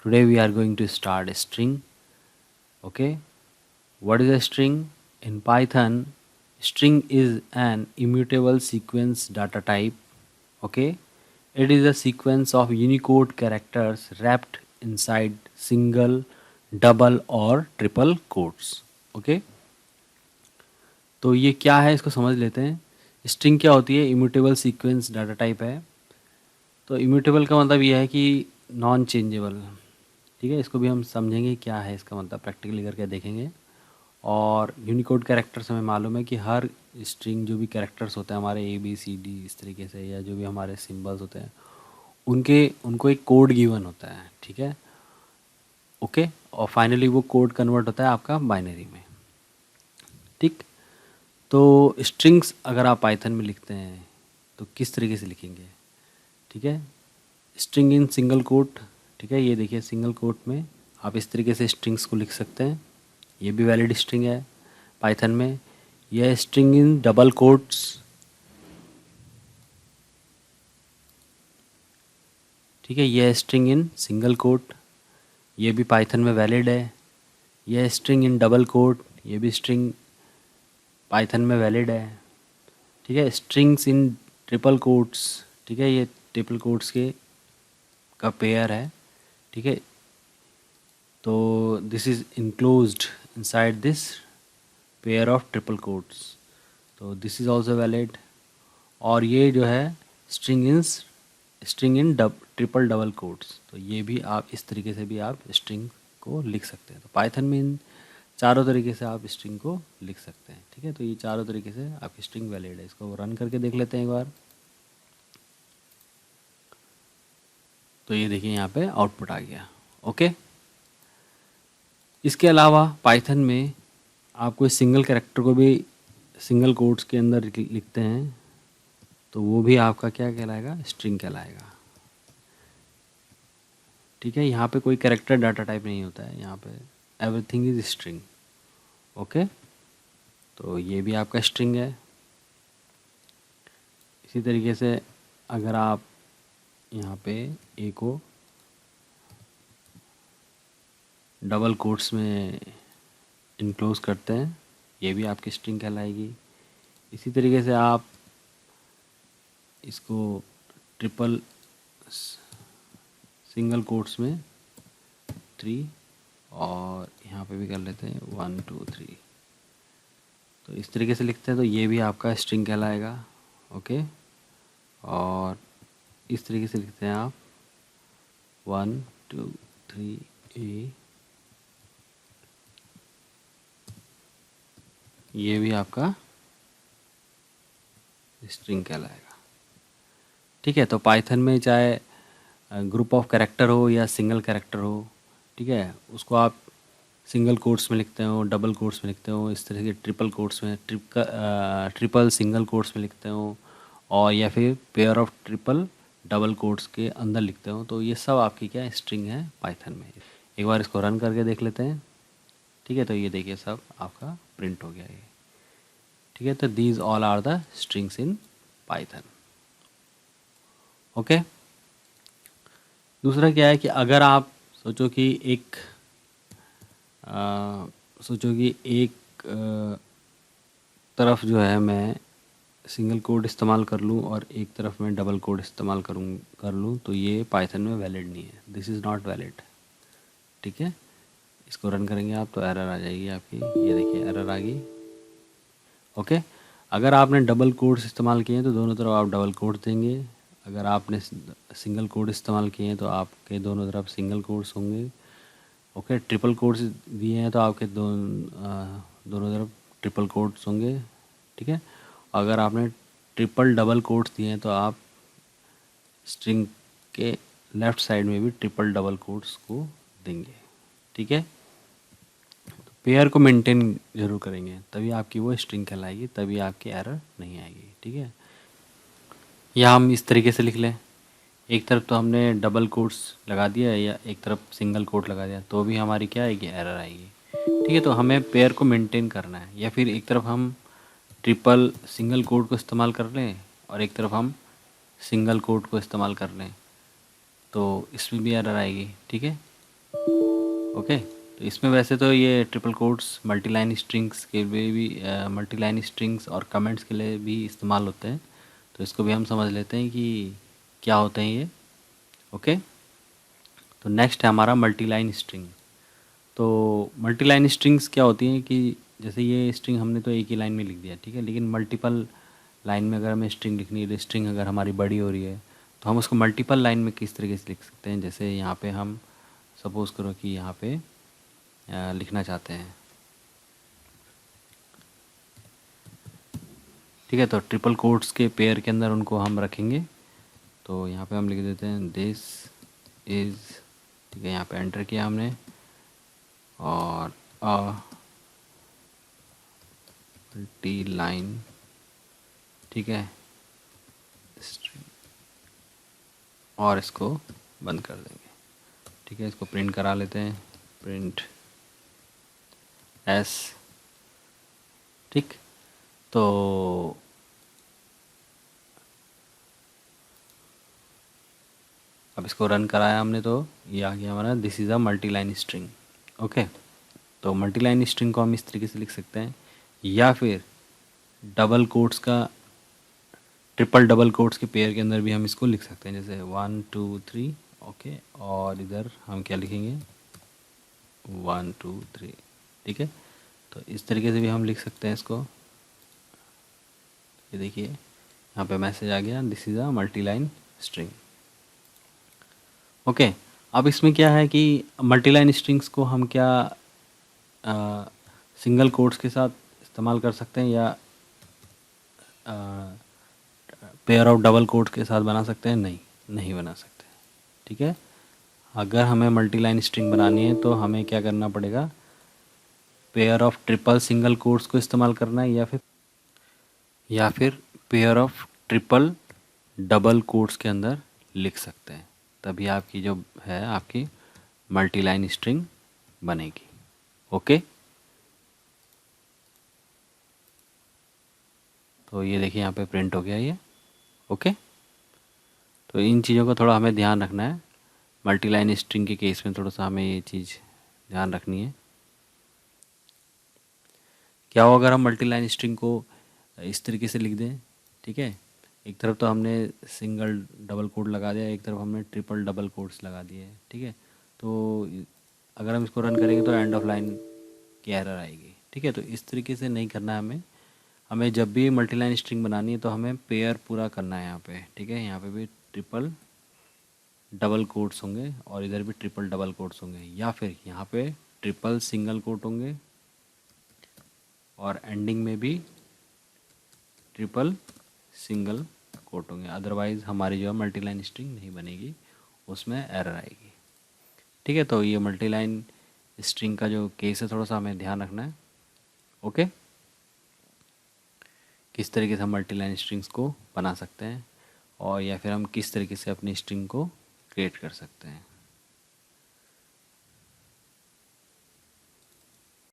Today we are going to start a string. Okay, what is a string? In Python, string is an immutable sequence data type. Okay, it is a sequence of Unicode characters wrapped inside single, double और triple quotes. Okay, तो ये क्या है इसको समझ लेते हैं. String क्या होती है? इम्यूटेबल सीक्वेंस डाटा टाइप है. तो इम्यूटेबल का मतलब ये है कि नॉन चेंजेबल. ठीक है, इसको भी हम समझेंगे क्या है इसका मतलब, प्रैक्टिकली करके देखेंगे. और यूनिकोड कैरेक्टर्स हमें मालूम है कि हर स्ट्रिंग जो भी कैरेक्टर्स होते हैं हमारे ABCD इस तरीके से, या जो भी हमारे सिंबल्स होते हैं उनको एक कोड गिवन होता है. ठीक है, ओके. और फाइनली वो कोड कन्वर्ट होता है आपका बाइनरी में. ठीक, तो स्ट्रिंग्स अगर आप पाइथन में लिखते हैं तो किस तरीके से लिखेंगे? ठीक है, स्ट्रिंग इन सिंगल कोट. ठीक है, ये देखिए सिंगल कोट में आप इस तरीके से स्ट्रिंग्स को लिख सकते हैं. ये भी वैलिड स्ट्रिंग है पाइथन में. यह स्ट्रिंग इन डबल कोट्स. ठीक है, यह स्ट्रिंग इन सिंगल कोट, ये भी पाइथन में वैलिड है. यह स्ट्रिंग इन डबल कोट, ये भी स्ट्रिंग पाइथन में वैलिड है. ठीक है, स्ट्रिंग्स इन ट्रिपल कोट्स. ठीक है, ये ट्रिपल कोट्स के का पेयर है. ठीक है, तो this is enclosed inside this pair of triple quotes, तो दिस इज़ ऑल्सो वैलिड. और ये जो है string in triple double quotes, तो ये भी आप इस तरीके से भी आप स्ट्रिंग को लिख सकते हैं. तो पाइथन में इन चारों तरीके से आप स्ट्रिंग को लिख सकते हैं. ठीक है, तो ये चारों तरीके से आपकी स्ट्रिंग वैलिड है. इसको रन करके देख लेते हैं एक बार. तो ये देखिए यहाँ पे आउटपुट आ गया. ओके, इसके अलावा पाइथन में आप कोई सिंगल कैरेक्टर को भी सिंगल कोट्स के अंदर लिखते हैं तो वो भी आपका क्या कहलाएगा? स्ट्रिंग कहलाएगा. ठीक है, यहाँ पे कोई कैरेक्टर डाटा टाइप नहीं होता है, यहाँ पे एवरीथिंग इज स्ट्रिंग. ओके, तो ये भी आपका स्ट्रिंग है. इसी तरीके से अगर आप यहाँ पे ए को डबल कोट्स में इनक्लोज करते हैं, ये भी आपकी स्ट्रिंग कहलाएगी. इसी तरीके से आप इसको ट्रिपल सिंगल कोट्स में 3 और यहाँ पे भी कर लेते हैं 1 2 3, तो इस तरीके से लिखते हैं तो ये भी आपका स्ट्रिंग कहलाएगा. ओके, और इस तरीके से लिखते हैं आप 1 2 3 ए, ये भी आपका स्ट्रिंग कहलाएगा. ठीक है, तो पाइथन में चाहे ग्रुप ऑफ कैरेक्टर हो या सिंगल कैरेक्टर हो, ठीक है, उसको आप सिंगल कोट्स में लिखते हो, डबल कोट्स में लिखते हो, इस तरह के ट्रिपल कोट्स में ट्रिपल सिंगल कोट्स में लिखते हो, और या फिर pair of triple double quotes के अंदर लिखते हो, तो ये सब आपकी क्या स्ट्रिंग है पाइथन में. एक बार इसको रन करके देख लेते हैं. ठीक है, तो ये देखिए सब आपका प्रिंट हो गया ये. ठीक है, तो these all are the strings in Python. Okay, दूसरा क्या है कि अगर आप सोचो कि एक तरफ जो है मैं सिंगल कोड इस्तेमाल कर लूँ और एक तरफ मैं डबल कोड इस्तेमाल कर लूँ, तो ये पाइथन में वैलिड नहीं है. This is not valid. ठीक है, इसको रन करेंगे आप तो एरर आ जाएगी आपकी. ये देखिए एरर आ गई. ओके, अगर आपने डबल कोड्स इस्तेमाल किए हैं तो दोनों तरफ आप डबल कोड देंगे. अगर आपने सिंगल कोड इस्तेमाल किए हैं तो आपके दोनों तरफ सिंगल कोड्स होंगे. ओके, ट्रिपल कोड्स दिए हैं तो आपके दोनों तरफ ट्रिपल कोड्स होंगे. ठीक है, अगर आपने ट्रिपल डबल कोड्स दिए हैं तो आप स्ट्रिंग के लेफ़्ट साइड में भी ट्रिपल डबल कोड्स को देंगे. ठीक है, तो पेयर को मेंटेन जरूर करेंगे तभी आपकी वो स्ट्रिंग कहलाएगी, तभी आपकी एरर नहीं आएगी. ठीक है, या हम इस तरीके से लिख लें, एक तरफ तो हमने डबल कोट्स लगा दिया या एक तरफ सिंगल कोट लगा दिया, तो भी हमारी क्या आएगी? एरर आएगी. ठीक है, तो हमें पेयर को मेंटेन करना है. या फिर एक तरफ हम ट्रिपल सिंगल कोट को इस्तेमाल कर लें और एक तरफ हम सिंगल कोट को इस्तेमाल कर लें, तो इसमें भी एरर आएगी. ठीक है, ओके, तो इसमें वैसे तो ये triple quotes multi line strings के लिए भी, मल्टी लाइन स्ट्रिंग्स और कमेंट्स के लिए भी इस्तेमाल होते हैं। तो इसको भी हम समझ लेते हैं कि क्या होते हैं ये। ओके, तो नेक्स्ट है हमारा मल्टी लाइन स्ट्रिंग। तो मल्टी लाइन स्ट्रिंग्स क्या होती हैं कि जैसे ये स्ट्रिंग हमने तो एक ही लाइन में लिख दिया, ठीक है, लेकिन मल्टीपल लाइन में अगर हमें स्ट्रिंग लिखनी है, स्ट्रिंग अगर हमारी बड़ी हो रही है तो हम उसको मल्टीपल लाइन में किस तरीके से लिख सकते हैं। जैसे यहाँ पे हम सपोज़ करो कि यहाँ पे लिखना चाहते हैं, ठीक है, तो ट्रिपल कोट्स के पेयर के अंदर उनको हम रखेंगे। तो यहाँ पे हम लिख देते हैं दिस इज़, ठीक है, यहाँ पे एंटर किया हमने, और मल्टी लाइन, ठीक है, स्ट्रिंग, और इसको बंद कर देंगे। ठीक है, इसको प्रिंट करा लेते हैं, प्रिंट एस। ठीक, तो अब इसको रन कराया हमने तो ये आ गया हमारा this is a multi line string. Okay, तो मल्टी लाइन स्ट्रिंग को हम इस तरीके से लिख सकते हैं, या फिर डबल कोट्स का, ट्रिपल डबल कोट्स के पेयर के अंदर भी हम इसको लिख सकते हैं, जैसे 1 2 3। ओके, और इधर हम क्या लिखेंगे, 1 2 3। ठीक है, तो इस तरीके से भी हम लिख सकते हैं इसको। ये देखिए यहाँ पे मैसेज आ गया this is a multi line string. Okay, अब इसमें क्या है कि मल्टी लाइन स्ट्रिंग्स को हम क्या सिंगल कोट्स के साथ इस्तेमाल कर सकते हैं, या पेयर ऑफ डबल कोट्स के साथ बना सकते हैं? नहीं, नहीं बना सकते। ठीक है, अगर हमें मल्टी लाइन स्ट्रिंग बनानी है तो हमें क्या करना पड़ेगा, pair of triple single quotes को इस्तेमाल करना है, या फिर pair of triple double quotes के अंदर लिख सकते हैं, तभी आपकी जो है आपकी मल्टी लाइन स्ट्रिंग बनेगी। ओके, तो ये देखिए यहाँ पे प्रिंट हो गया ये। ओके, तो इन चीज़ों का थोड़ा हमें ध्यान रखना है, मल्टी लाइन स्ट्रिंग के केस में थोड़ा सा हमें ये चीज़ ध्यान रखनी है। क्या हो अगर हम मल्टी लाइन स्ट्रिंग को इस तरीके से लिख दें, ठीक है, एक तरफ तो हमने सिंगल डबल कोट लगा दिया, एक तरफ हमने ट्रिपल डबल कोट्स लगा दिए, ठीक है, तो अगर हम इसको रन करेंगे तो एंड ऑफ लाइन की एरर आएगी। ठीक है, तो इस तरीके से नहीं करना है हमें। हमें जब भी मल्टी लाइन स्ट्रिंग बनानी है तो हमें पेयर पूरा करना है यहाँ पे। ठीक है, यहाँ पे भी ट्रिपल डबल कोट्स होंगे और इधर भी ट्रिपल डबल कोट्स होंगे, या फिर यहाँ पे ट्रिपल सिंगल कोट होंगे और एंडिंग में भी ट्रिपल सिंगल कोट होंगे। अदरवाइज़ हमारी जो है मल्टी लाइन स्ट्रिंग नहीं बनेगी, उसमें एरर आएगी। ठीक है, तो ये मल्टी लाइन स्ट्रिंग का जो केस है थोड़ा सा हमें ध्यान रखना है। ओके, किस तरीके से हम मल्टी लाइन स्ट्रिंग्स को बना सकते हैं, और या फिर हम किस तरीके से अपनी स्ट्रिंग को क्रिएट कर सकते हैं।